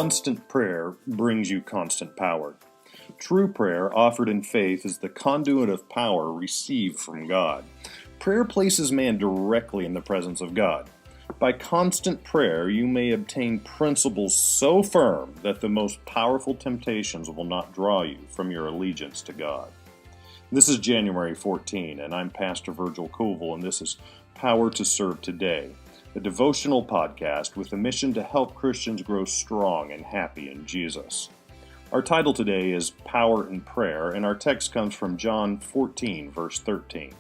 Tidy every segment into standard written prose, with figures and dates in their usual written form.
Constant prayer brings you constant power. True prayer offered in faith is the conduit of power received from God. Prayer places man directly in the presence of God. By constant prayer, you may obtain principles so firm that the most powerful temptations will not draw you from your allegiance to God. This is January 14, and I'm Pastor Virgil Koval, and this is Power to Serve Today, a devotional podcast with a mission to help Christians grow strong and happy in Jesus. Our title today is Power in Prayer, and our text comes from John 14, verse 13.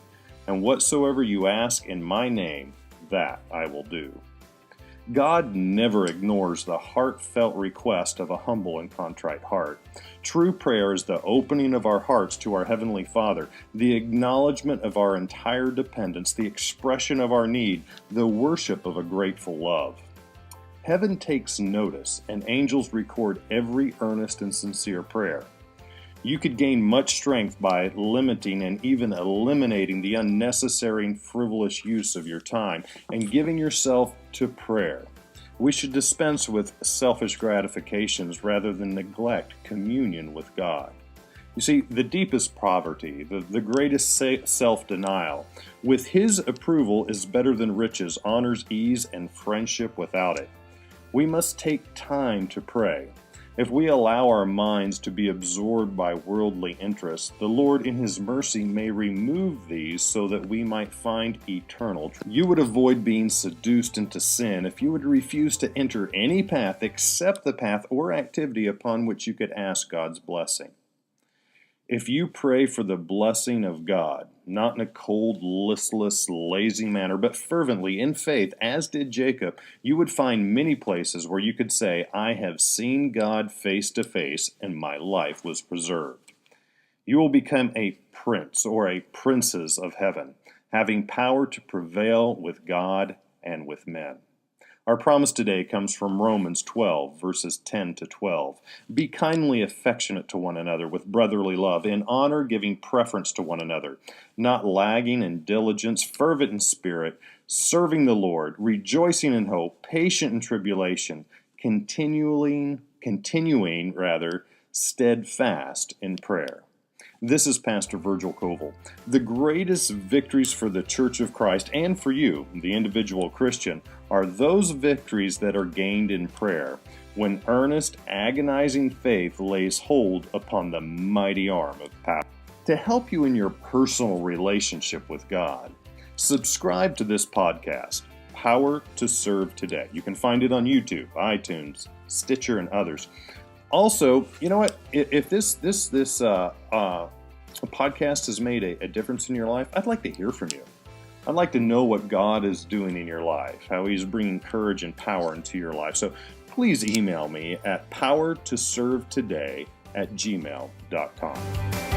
And whatsoever you ask in my name, that I will do. God never ignores the heartfelt request of a humble and contrite heart. True prayer is the opening of our hearts to our Heavenly Father, the acknowledgement of our entire dependence, the expression of our need, the worship of a grateful love. Heaven takes notice, and angels record every earnest and sincere prayer. You could gain much strength by limiting and even eliminating the unnecessary and frivolous use of your time and giving yourself to prayer. We should dispense with selfish gratifications rather than neglect communion with God. You see, the deepest poverty, the greatest self-denial, with His approval is better than riches, honors, ease, and friendship without it. We must take time to pray. If we allow our minds to be absorbed by worldly interests, the Lord in His mercy may remove these so that we might find eternal truth. You would avoid being seduced into sin if you would refuse to enter any path except the path or activity upon which you could ask God's blessing. If you pray for the blessing of God, not in a cold, listless, lazy manner, but fervently in faith, as did Jacob, you would find many places where you could say, I have seen God face to face, and my life was preserved. You will become a prince or a princess of heaven, having power to prevail with God and with men. Our promise today comes from Romans 12, verses 10 to 12. Be kindly affectionate to one another with brotherly love, in honor giving preference to one another, not lagging in diligence, fervent in spirit, serving the Lord, rejoicing in hope, patient in tribulation, continuing, steadfast in prayer. This is Pastor Virgil Koval. The greatest victories for the Church of Christ and for you, the individual Christian, are those victories that are gained in prayer, when earnest, agonizing faith lays hold upon the mighty arm of power. To help you in your personal relationship with God, subscribe to this podcast, Power to Serve Today. You can find it on YouTube, iTunes, Stitcher, and others. Also, you know what? If this podcast has made a difference in your life, I'd like to hear from you. I'd like to know what God is doing in your life, how He's bringing courage and power into your life. So please email me at powertoservetoday@gmail.com.